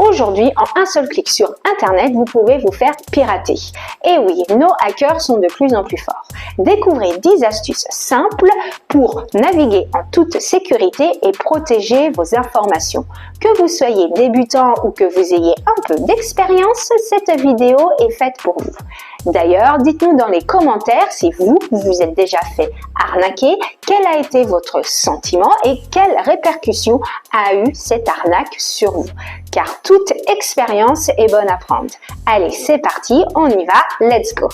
Aujourd'hui, en un seul clic sur Internet, vous pouvez vous faire pirater. Et oui, nos hackers sont de plus en plus forts. Découvrez 10 astuces simples pour naviguer en toute sécurité et protéger vos informations. Que vous soyez débutant ou que vous ayez un peu d'expérience, cette vidéo est faite pour vous. D'ailleurs, dites-nous dans les commentaires si vous vous êtes déjà fait arnaquer, quel a été votre sentiment et quelles répercussions a eu cette arnaque sur vous. Car toute expérience est bonne à prendre. Allez, c'est parti, on y va, let's go!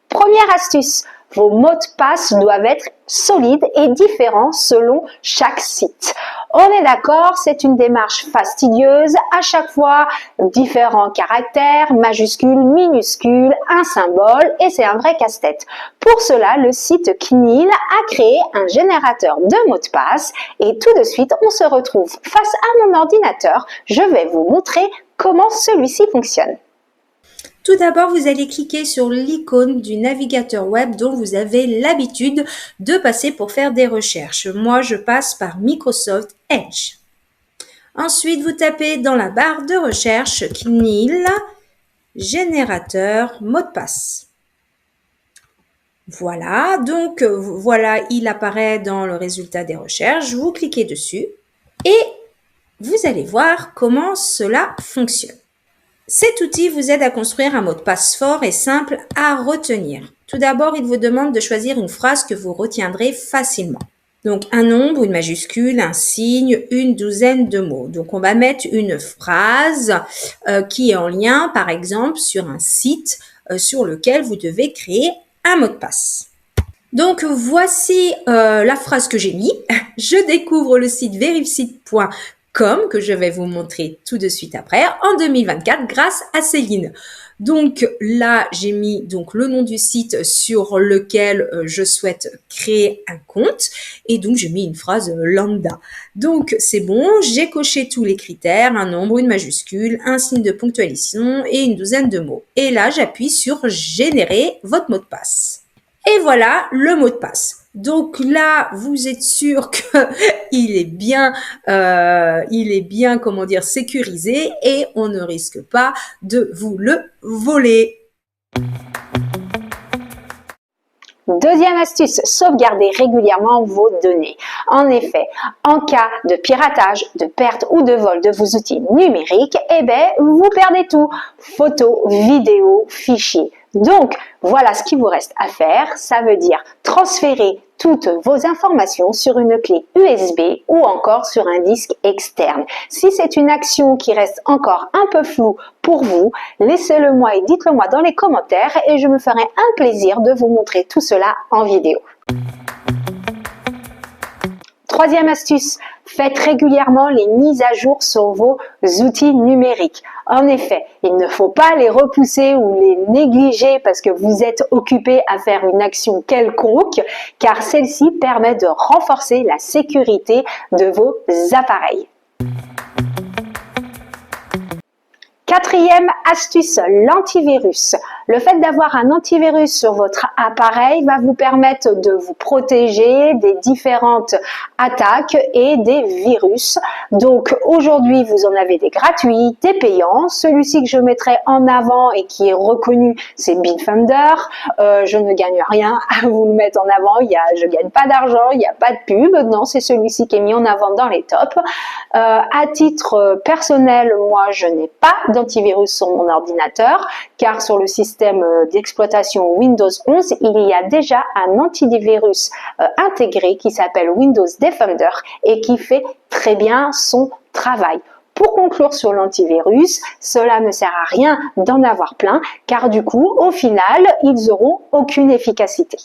Première astuce, vos mots de passe doivent être solides et différents selon chaque site. On est d'accord, c'est une démarche fastidieuse, à chaque fois différents caractères, majuscules, minuscules, un symbole et c'est un vrai casse-tête. Pour cela, le site CNIL a créé un générateur de mots de passe et tout de suite, on se retrouve face à mon ordinateur. Je vais vous montrer comment celui-ci fonctionne. Tout d'abord, vous allez cliquer sur l'icône du navigateur web dont vous avez l'habitude de passer pour faire des recherches. Moi, je passe par Microsoft Edge. Ensuite, vous tapez dans la barre de recherche CNIL, générateur mot de passe. Voilà, donc voilà, il apparaît dans le résultat des recherches. Vous cliquez dessus et vous allez voir comment cela fonctionne. Cet outil vous aide à construire un mot de passe fort et simple à retenir. Tout d'abord, il vous demande de choisir une phrase que vous retiendrez facilement. Donc, un nombre, une majuscule, un signe, une douzaine de mots. Donc, on va mettre une phrase qui est en lien, par exemple, sur un site sur lequel vous devez créer un mot de passe. Donc, voici la phrase que j'ai mis. Je découvre le site verifsite.com que je vais vous montrer tout de suite après en 2024 grâce à Céline. Donc là, j'ai mis donc le nom du site sur lequel je souhaite créer un compte et donc j'ai mis une phrase lambda. Donc c'est bon, j'ai coché tous les critères, un nombre, une majuscule, un signe de ponctuation et une douzaine de mots. Et là, j'appuie sur générer votre mot de passe. Et voilà le mot de passe. Donc là, vous êtes sûr qu'il est bien, comment dire, sécurisé et on ne risque pas de vous le voler. Deuxième astuce, sauvegardez régulièrement vos données. En effet, en cas de piratage, de perte ou de vol de vos outils numériques, vous perdez tout. Photos, vidéos, fichiers. Donc, voilà ce qu'il vous reste à faire. Ça veut dire transférer toutes vos informations sur une clé USB ou encore sur un disque externe. Si c'est une action qui reste encore un peu floue pour vous, laissez-le moi et dites-le moi dans les commentaires et je me ferai un plaisir de vous montrer tout cela en vidéo. Troisième astuce, faites régulièrement les mises à jour sur vos outils numériques. En effet, il ne faut pas les repousser ou les négliger parce que vous êtes occupé à faire une action quelconque, car celle-ci permet de renforcer la sécurité de vos appareils. Quatrième astuce, l'antivirus. Le fait d'avoir un antivirus sur votre appareil va vous permettre de vous protéger des différentes attaques et des virus. Donc aujourd'hui, vous en avez des gratuits, des payants. Celui-ci que je mettrai en avant et qui est reconnu, c'est Bitdefender. Je ne gagne rien à vous le mettre en avant. Je gagne pas d'argent, il n'y a pas de pub. Non, c'est celui-ci qui est mis en avant dans les tops. À titre personnel, moi, je n'ai pas d'antivirus sur mon ordinateur, car sur le système d'exploitation Windows 11, il y a déjà un antivirus intégré qui s'appelle Windows Defender et qui fait très bien son travail. Pour conclure sur l'antivirus, cela ne sert à rien d'en avoir plein, car du coup, au final, ils n'auront aucune efficacité.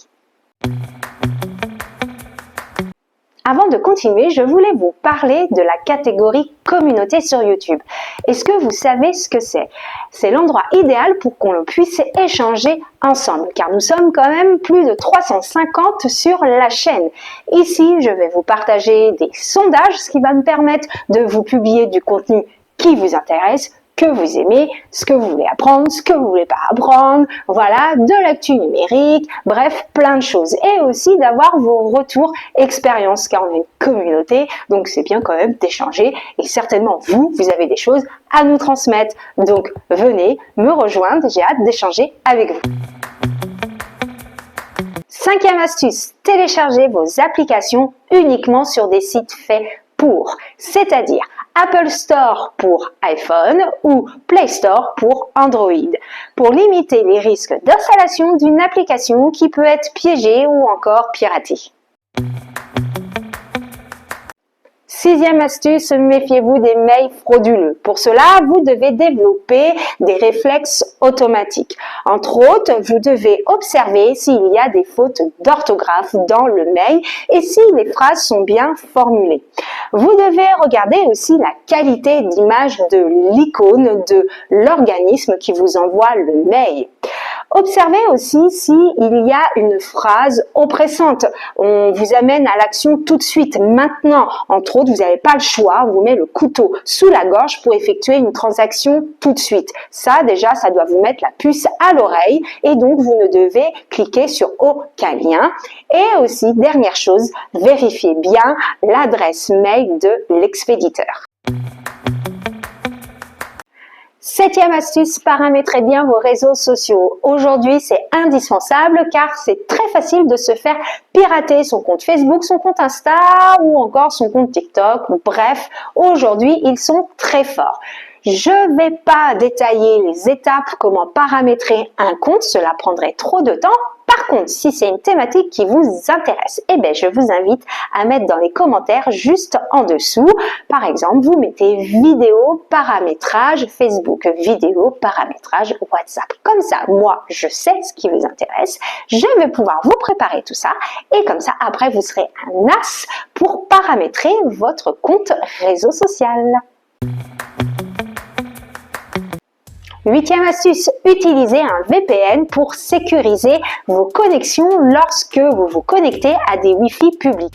Avant de continuer, je voulais vous parler de la catégorie communauté sur YouTube. Est-ce que vous savez ce que c'est? C'est l'endroit idéal pour qu'on puisse échanger ensemble, car nous sommes quand même plus de 350 sur la chaîne. Ici, je vais vous partager des sondages, ce qui va me permettre de vous publier du contenu qui vous intéresse, que que vous aimez, ce que vous voulez apprendre, ce que vous voulez pas apprendre, voilà, de l'actu numérique, bref, plein de choses. Et aussi d'avoir vos retours expériences, car on est une communauté, donc c'est bien quand même d'échanger. Et certainement, vous avez des choses à nous transmettre. Donc, venez me rejoindre, j'ai hâte d'échanger avec vous. Cinquième astuce, téléchargez vos applications uniquement sur des sites faits pour, c'est-à-dire Apple Store pour iPhone ou Play Store pour Android, pour limiter les risques d'installation d'une application qui peut être piégée ou encore piratée. Sixième astuce, méfiez-vous des mails frauduleux. Pour cela, vous devez développer des réflexes automatiques. Entre autres, vous devez observer s'il y a des fautes d'orthographe dans le mail et si les phrases sont bien formulées. Vous devez regarder aussi la qualité d'image de l'icône de l'organisme qui vous envoie le mail. Observez aussi s'il y a une phrase oppressante. On vous amène à l'action tout de suite, maintenant. Entre autres, vous n'avez pas le choix, on vous met le couteau sous la gorge pour effectuer une transaction tout de suite. Ça, déjà, ça doit vous mettre la puce à l'oreille et donc vous ne devez cliquer sur aucun lien. Et aussi, dernière chose, vérifiez bien l'adresse mail de l'expéditeur. Septième astuce, paramétrez bien vos réseaux sociaux. Aujourd'hui, c'est indispensable car c'est très facile de se faire pirater son compte Facebook, son compte Insta ou encore son compte TikTok. Bref, aujourd'hui, ils sont très forts. Je ne vais pas détailler les étapes comment paramétrer un compte, cela prendrait trop de temps. Par contre, si c'est une thématique qui vous intéresse, eh bien, je vous invite à mettre dans les commentaires juste en dessous. Par exemple, vous mettez vidéo paramétrage Facebook, vidéo paramétrage WhatsApp. Comme ça, moi, je sais ce qui vous intéresse. Je vais pouvoir vous préparer tout ça et comme ça, après, vous serez un as pour paramétrer votre compte réseau social. Huitième astuce, utilisez un VPN pour sécuriser vos connexions lorsque vous vous connectez à des Wi-Fi publics.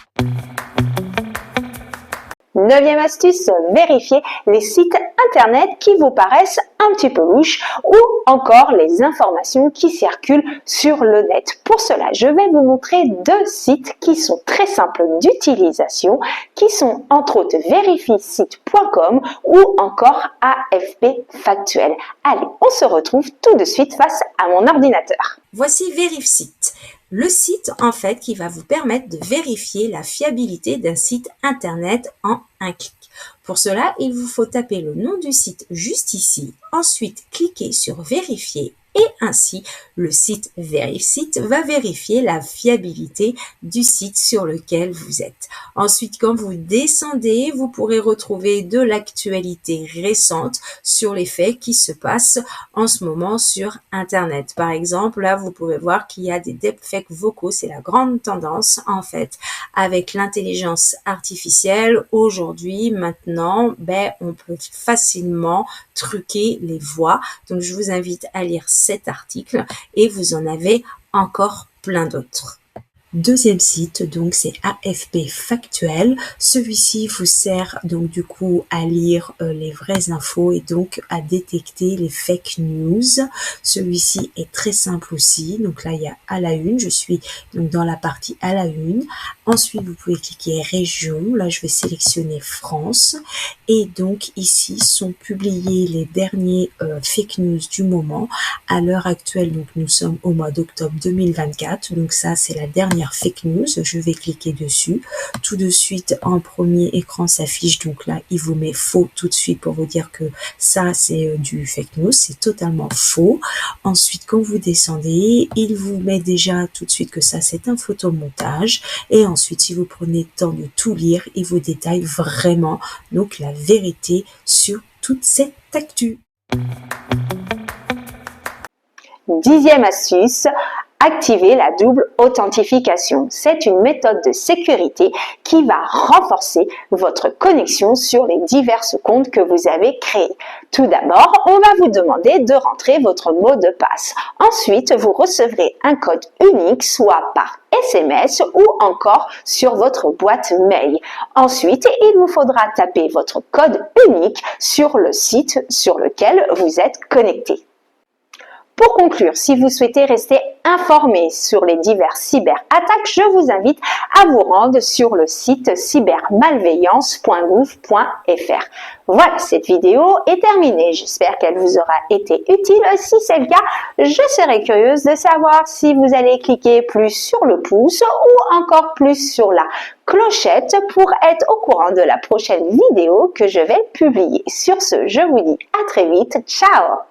Neuvième astuce, vérifiez les sites internet qui vous paraissent un petit peu louches ou encore les informations qui circulent sur le net. Pour cela, je vais vous montrer deux sites qui sont très simples d'utilisation, qui sont entre autres verifiesite.com ou encore AFP Factuel. Allez, on se retrouve tout de suite face à mon ordinateur. Voici VerifSite, le site en fait qui va vous permettre de vérifier la fiabilité d'un site internet en un clic. Pour cela, il vous faut taper le nom du site juste ici, ensuite cliquer sur vérifier et ainsi le site VerifSite va vérifier la fiabilité du site sur lequel vous êtes. Ensuite, quand vous descendez, vous pourrez retrouver de l'actualité récente sur les faits qui se passent en ce moment sur Internet. Par exemple, là, vous pouvez voir qu'il y a des deepfakes vocaux. C'est la grande tendance, en fait, avec l'intelligence artificielle. Aujourd'hui, maintenant, on peut facilement truquer les voix. Donc, je vous invite à lire cet article et vous en avez encore plein d'autres. Deuxième site, donc c'est AFP Factuel. Celui-ci vous sert donc du coup à lire les vraies infos et donc à détecter les fake news. Celui-ci est très simple aussi. Donc là, il y a à la une. Je suis donc dans la partie à la une. Ensuite, vous pouvez cliquer région. Là, je vais sélectionner France. Et donc ici sont publiés les derniers fake news du moment. À l'heure actuelle, donc nous sommes au mois d'octobre 2024. Donc ça, c'est la dernière fake news. Je vais cliquer dessus. Tout de suite, en premier écran s'affiche. Donc là, il vous met faux tout de suite pour vous dire que ça, c'est du fake news. C'est totalement faux. Ensuite, quand vous descendez, il vous met déjà tout de suite que ça, c'est un photomontage. Et ensuite, si vous prenez le temps de tout lire, il vous détaille vraiment donc la vérité sur toute cette actu. Dixième astuce, Activez la double authentification. C'est une méthode de sécurité qui va renforcer votre connexion sur les divers comptes que vous avez créés. Tout d'abord, on va vous demander de rentrer votre mot de passe. Ensuite, vous recevrez un code unique, soit par SMS ou encore sur votre boîte mail. Ensuite, il vous faudra taper votre code unique sur le site sur lequel vous êtes connecté. Pour conclure, si vous souhaitez rester informé sur les diverses cyberattaques, je vous invite à vous rendre sur le site cybermalveillance.gouv.fr. Voilà, cette vidéo est terminée. J'espère qu'elle vous aura été utile. Si c'est le cas, je serais curieuse de savoir si vous allez cliquer plus sur le pouce ou encore plus sur la clochette pour être au courant de la prochaine vidéo que je vais publier. Sur ce, je vous dis à très vite. Ciao!